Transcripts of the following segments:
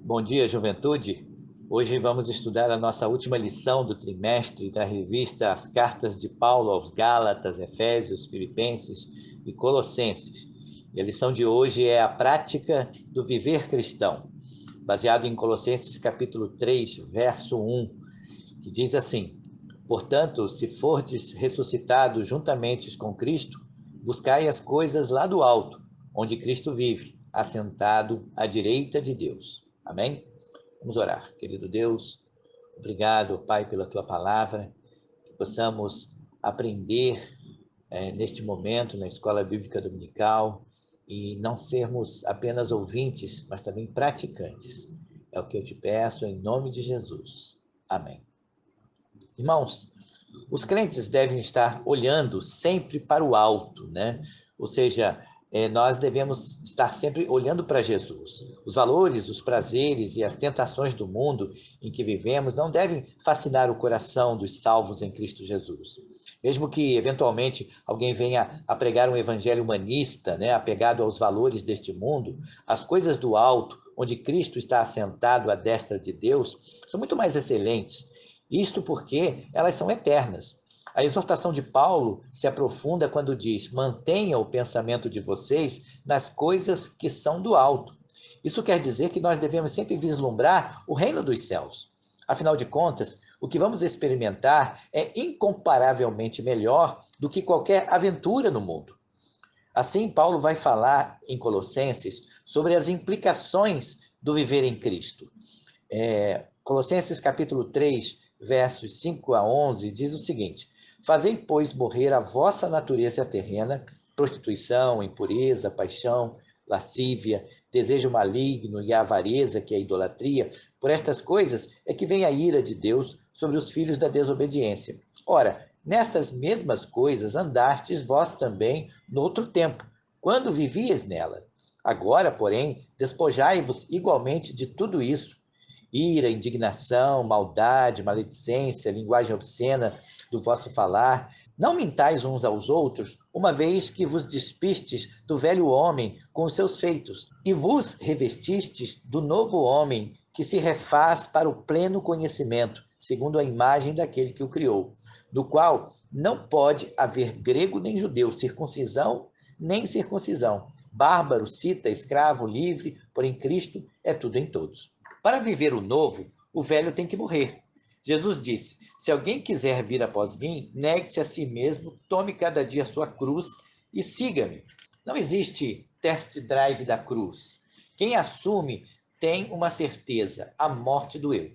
Bom dia, juventude. Hoje vamos estudar a nossa última lição do trimestre da revista As Cartas de Paulo aos Gálatas, Efésios, Filipenses e Colossenses. E a lição de hoje é a prática do viver cristão, baseado em Colossenses capítulo 3, verso 1, que diz assim: Portanto, se fordes ressuscitados juntamente com Cristo, buscai as coisas lá do alto, onde Cristo vive, assentado à direita de Deus. Amém? Vamos orar. Querido Deus, obrigado, Pai, pela Tua palavra, que possamos aprender neste momento na Escola Bíblica Dominical e não sermos apenas ouvintes, mas também praticantes. É o que eu te peço em nome de Jesus. Amém. Irmãos, os crentes devem estar olhando sempre para o alto, né? Ou seja, nós devemos estar sempre olhando para Jesus. Os valores, os prazeres e as tentações do mundo em que vivemos não devem fascinar o coração dos salvos em Cristo Jesus. Mesmo que, eventualmente, alguém venha a pregar um evangelho humanista, né, apegado aos valores deste mundo, as coisas do alto, onde Cristo está assentado à destra de Deus, são muito mais excelentes. Isto porque elas são eternas. A exortação de Paulo se aprofunda quando diz: mantenha o pensamento de vocês nas coisas que são do alto. Isso quer dizer que nós devemos sempre vislumbrar o reino dos céus. Afinal de contas, o que vamos experimentar é incomparavelmente melhor do que qualquer aventura no mundo. Assim, Paulo vai falar em Colossenses sobre as implicações do viver em Cristo. Colossenses capítulo 3, versos 5 a 11, diz o seguinte: Fazei, pois, morrer a vossa natureza terrena, prostituição, impureza, paixão, lascívia, desejo maligno e a avareza, que é a idolatria. Por estas coisas é que vem a ira de Deus sobre os filhos da desobediência. Ora, nessas mesmas coisas andastes vós também no outro tempo, quando vivíeis nela. Agora, porém, despojai-vos igualmente de tudo isso: ira, indignação, maldade, maledicência, linguagem obscena do vosso falar. Não mintais uns aos outros, uma vez que vos despistes do velho homem com os seus feitos, e vos revestistes do novo homem, que se refaz para o pleno conhecimento, segundo a imagem daquele que o criou, do qual não pode haver grego nem judeu, circuncisão nem circuncisão, bárbaro, cita, escravo, livre, porém Cristo é tudo em todos. Para viver o novo, o velho tem que morrer. Jesus disse: se alguém quiser vir após mim, negue-se a si mesmo, tome cada dia a sua cruz e siga-me. Não existe test drive da cruz. Quem assume tem uma certeza: a morte do eu.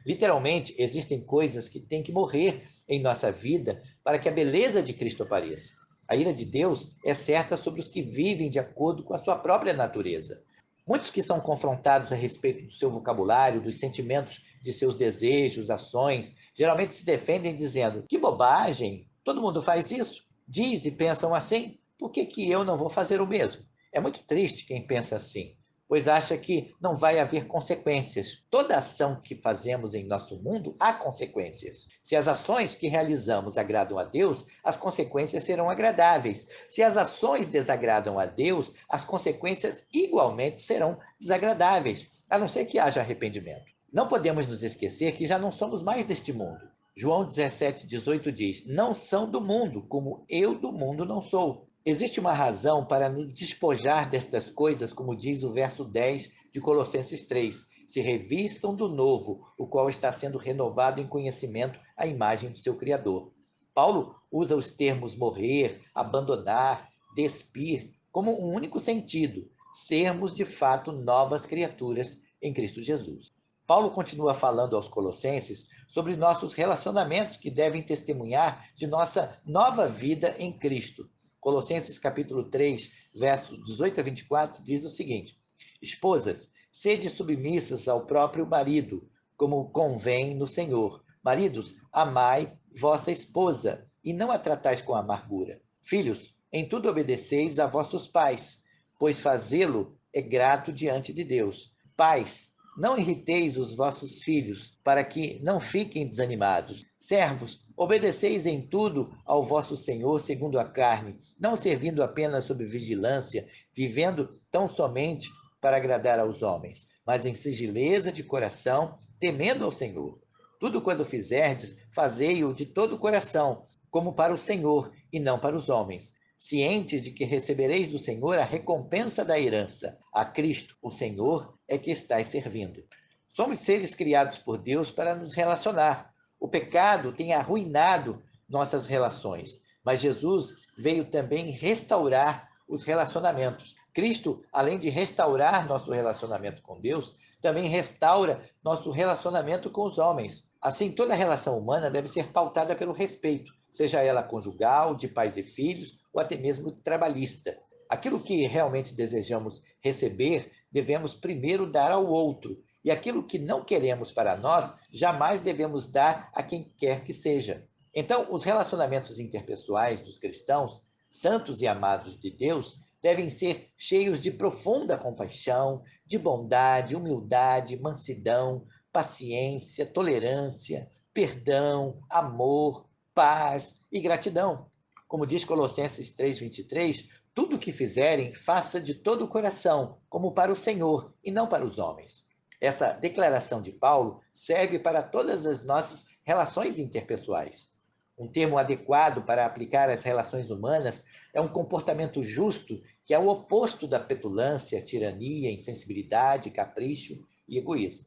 Literalmente, existem coisas que têm que morrer em nossa vida para que a beleza de Cristo apareça. A ira de Deus é certa sobre os que vivem de acordo com a sua própria natureza. Muitos que são confrontados a respeito do seu vocabulário, dos sentimentos de seus desejos, ações, geralmente se defendem dizendo: que bobagem, todo mundo faz isso, diz e pensam assim, por que eu não vou fazer o mesmo? É muito triste quem pensa assim, pois acha que não vai haver consequências. Toda ação que fazemos em nosso mundo há consequências. Se as ações que realizamos agradam a Deus, as consequências serão agradáveis. Se as ações desagradam a Deus, as consequências igualmente serão desagradáveis, a não ser que haja arrependimento. Não podemos nos esquecer que já não somos mais deste mundo. João 17:18 diz: não são do mundo, como eu do mundo não sou. Existe uma razão para nos despojar destas coisas, como diz o verso 10 de Colossenses 3. Se revistam do novo, o qual está sendo renovado em conhecimento à imagem do seu Criador. Paulo usa os termos morrer, abandonar, despir, como um único sentido: sermos de fato novas criaturas em Cristo Jesus. Paulo continua falando aos Colossenses sobre nossos relacionamentos que devem testemunhar de nossa nova vida em Cristo. Colossenses capítulo 3, versos 18 a 24, diz o seguinte: Esposas, sede submissas ao próprio marido, como convém no Senhor. Maridos, amai vossa esposa, e não a tratais com amargura. Filhos, em tudo obedeceis a vossos pais, pois fazê-lo é grato diante de Deus. Pais, não irriteis os vossos filhos, para que não fiquem desanimados. Servos, obedeceis em tudo ao vosso Senhor segundo a carne, não servindo apenas sob vigilância, vivendo tão somente para agradar aos homens, mas em singeleza de coração, temendo ao Senhor. Tudo quanto fizerdes, fazei-o de todo o coração, como para o Senhor e não para os homens, cientes de que recebereis do Senhor a recompensa da herança. A Cristo, o Senhor, é que estáis servindo. Somos seres criados por Deus para nos relacionar. O pecado tem arruinado nossas relações, mas Jesus veio também restaurar os relacionamentos. Cristo, além de restaurar nosso relacionamento com Deus, também restaura nosso relacionamento com os homens. Assim, toda relação humana deve ser pautada pelo respeito, seja ela conjugal, de pais e filhos, ou até mesmo trabalhista. Aquilo que realmente desejamos receber, devemos primeiro dar ao outro. E aquilo que não queremos para nós, jamais devemos dar a quem quer que seja. Então, os relacionamentos interpessoais dos cristãos, santos e amados de Deus, devem ser cheios de profunda compaixão, de bondade, humildade, mansidão, paciência, tolerância, perdão, amor, paz e gratidão. Como diz Colossenses 3:23, tudo o que fizerem, faça de todo o coração, como para o Senhor e não para os homens. Essa declaração de Paulo serve para todas as nossas relações interpessoais. Um termo adequado para aplicar às relações humanas é um comportamento justo, que é o oposto da petulância, tirania, insensibilidade, capricho e egoísmo.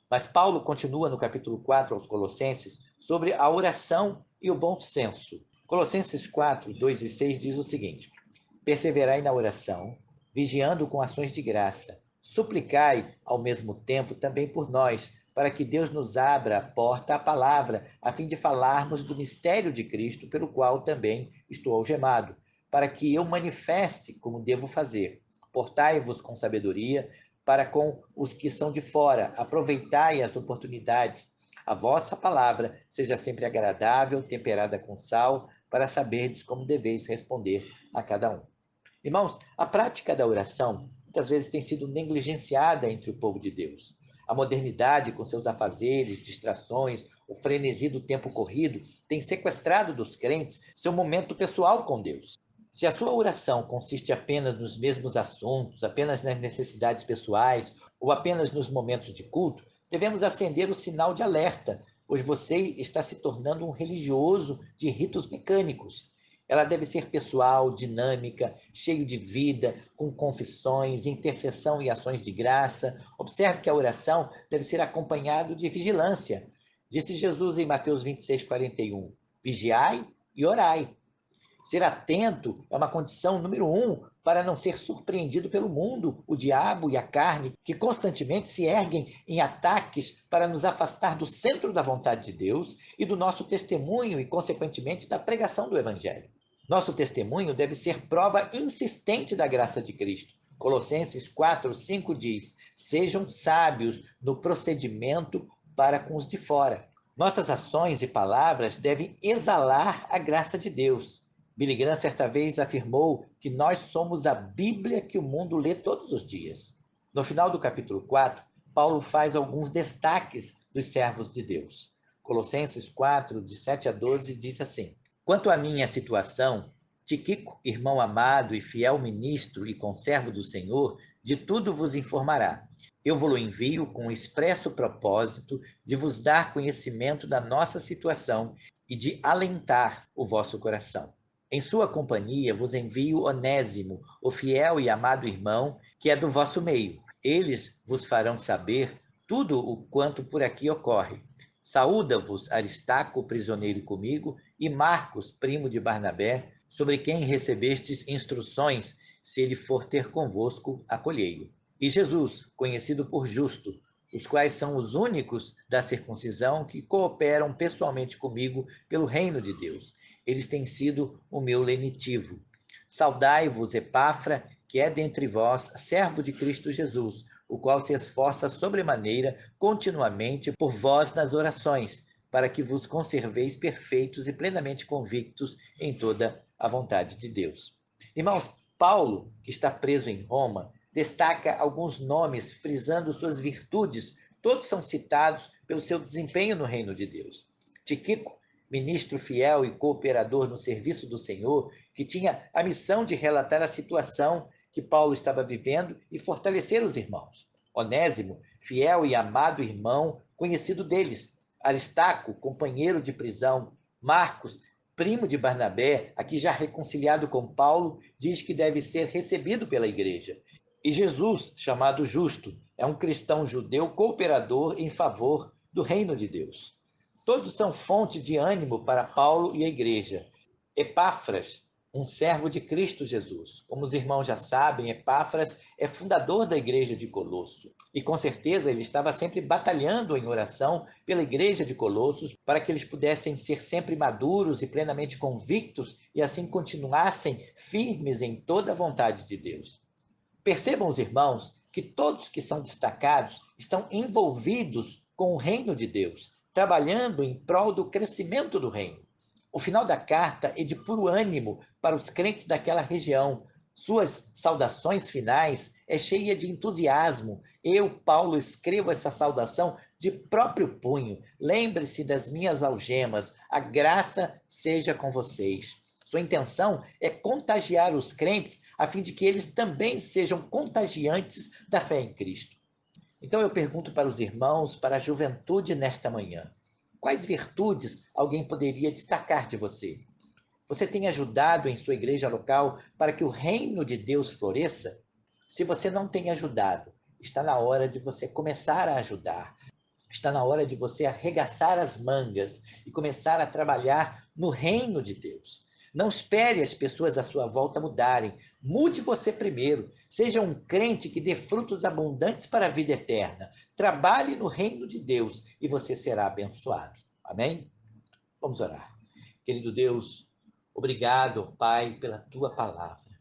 Mas Paulo continua no capítulo 4 aos Colossenses sobre a oração e o bom senso. Colossenses 4, 2 e 6 diz o seguinte: perseverai na oração, vigiando com ações de graça. Suplicai, ao mesmo tempo, também por nós, para que Deus nos abra a porta à palavra, a fim de falarmos do mistério de Cristo, pelo qual também estou algemado, para que eu manifeste como devo fazer. Portai-vos com sabedoria para com os que são de fora, aproveitai as oportunidades. A vossa palavra seja sempre agradável, temperada com sal, para saberdes como deveis responder a cada um. Irmãos, a prática da oração muitas vezes tem sido negligenciada entre o povo de Deus. A modernidade, com seus afazeres, distrações, o frenesi do tempo corrido, tem sequestrado dos crentes seu momento pessoal com Deus. Se a sua oração consiste apenas nos mesmos assuntos, apenas nas necessidades pessoais ou apenas nos momentos de culto, devemos acender o sinal de alerta, pois você está se tornando um religioso de ritos mecânicos. Ela deve ser pessoal, dinâmica, cheio de vida, com confissões, intercessão e ações de graça. Observe que a oração deve ser acompanhada de vigilância. Disse Jesus em Mateus 26:41, vigiai e orai. Ser atento é uma condição número 1 para não ser surpreendido pelo mundo, o diabo e a carne, que constantemente se erguem em ataques para nos afastar do centro da vontade de Deus e do nosso testemunho e, consequentemente, da pregação do Evangelho. Nosso testemunho deve ser prova insistente da graça de Cristo. Colossenses 4:5 diz: sejam sábios no procedimento para com os de fora. Nossas ações e palavras devem exalar a graça de Deus. Billy Graham certa vez afirmou que nós somos a Bíblia que o mundo lê todos os dias. No final do capítulo 4, Paulo faz alguns destaques dos servos de Deus. Colossenses 4, de 7 a 12, diz assim: quanto à minha situação, Tiquico, irmão amado e fiel ministro e conservo do Senhor, de tudo vos informará. Eu vos envio com o expresso propósito de vos dar conhecimento da nossa situação e de alentar o vosso coração. Em sua companhia vos envio Onésimo, o fiel e amado irmão, que é do vosso meio. Eles vos farão saber tudo o quanto por aqui ocorre. Saúda-vos Aristarco, prisioneiro comigo, e Marcos, primo de Barnabé, sobre quem recebestes instruções, se ele for ter convosco, acolhei-o. E Jesus, conhecido por justo, os quais são os únicos da circuncisão que cooperam pessoalmente comigo pelo reino de Deus. Eles têm sido o meu lenitivo. Saudai-vos, Epafra, que é dentre vós, servo de Cristo Jesus, o qual se esforça sobremaneira continuamente por vós nas orações, para que vos conserveis perfeitos e plenamente convictos em toda a vontade de Deus. Irmãos, Paulo, que está preso em Roma, destaca alguns nomes frisando suas virtudes. Todos são citados pelo seu desempenho no reino de Deus. Tiquico, ministro fiel e cooperador no serviço do Senhor, que tinha a missão de relatar a situação que Paulo estava vivendo e fortalecer os irmãos. Onésimo, fiel e amado irmão, conhecido deles. Aristarco, companheiro de prisão. Marcos, primo de Barnabé, aqui já reconciliado com Paulo, diz que deve ser recebido pela igreja. E Jesus, chamado Justo, é um cristão judeu cooperador em favor do reino de Deus. Todos são fonte de ânimo para Paulo e a igreja. Epáfras, um servo de Cristo Jesus. Como os irmãos já sabem, Epáfras é fundador da igreja de Colosso. E com certeza ele estava sempre batalhando em oração pela igreja de Colossos para que eles pudessem ser sempre maduros e plenamente convictos e assim continuassem firmes em toda a vontade de Deus. Percebam os irmãos que todos que são destacados estão envolvidos com o reino de Deus, trabalhando em prol do crescimento do reino. O final da carta é de puro ânimo para os crentes daquela região. Suas saudações finais é cheia de entusiasmo. Eu, Paulo, escrevo essa saudação de próprio punho. Lembre-se das minhas algemas. A graça seja com vocês. Sua intenção é contagiar os crentes a fim de que eles também sejam contagiantes da fé em Cristo. Então eu pergunto para os irmãos, para a juventude nesta manhã: quais virtudes alguém poderia destacar de você? Você tem ajudado em sua igreja local para que o reino de Deus floresça? Se você não tem ajudado, está na hora de você começar a ajudar. Está na hora de você arregaçar as mangas e começar a trabalhar no reino de Deus. Não espere as pessoas à sua volta mudarem. Mude você primeiro. Seja um crente que dê frutos abundantes para a vida eterna. Trabalhe no reino de Deus e você será abençoado. Amém? Vamos orar. Querido Deus, obrigado, Pai, pela tua palavra.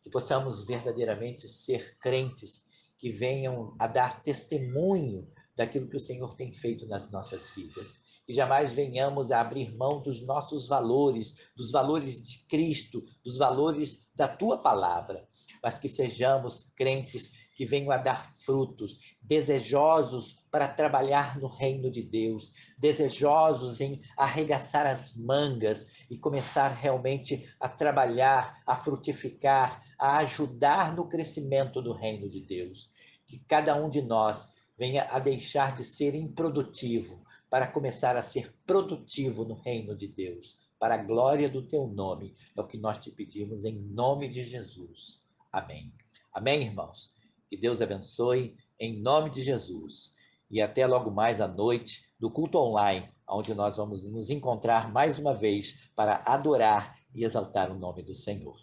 Que possamos verdadeiramente ser crentes que venham a dar testemunho daquilo que o Senhor tem feito nas nossas vidas. Que jamais venhamos a abrir mão dos nossos valores, dos valores de Cristo, dos valores da tua palavra, mas que sejamos crentes que venham a dar frutos, desejosos para trabalhar no reino de Deus, desejosos em arregaçar as mangas e começar realmente a trabalhar, a frutificar, a ajudar no crescimento do reino de Deus. Que cada um de nós venha a deixar de ser improdutivo para começar a ser produtivo no reino de Deus, para a glória do teu nome. É o que nós te pedimos em nome de Jesus. Amém. Amém, irmãos? Que Deus abençoe em nome de Jesus. E até logo mais à noite do culto online, onde nós vamos nos encontrar mais uma vez para adorar e exaltar o nome do Senhor.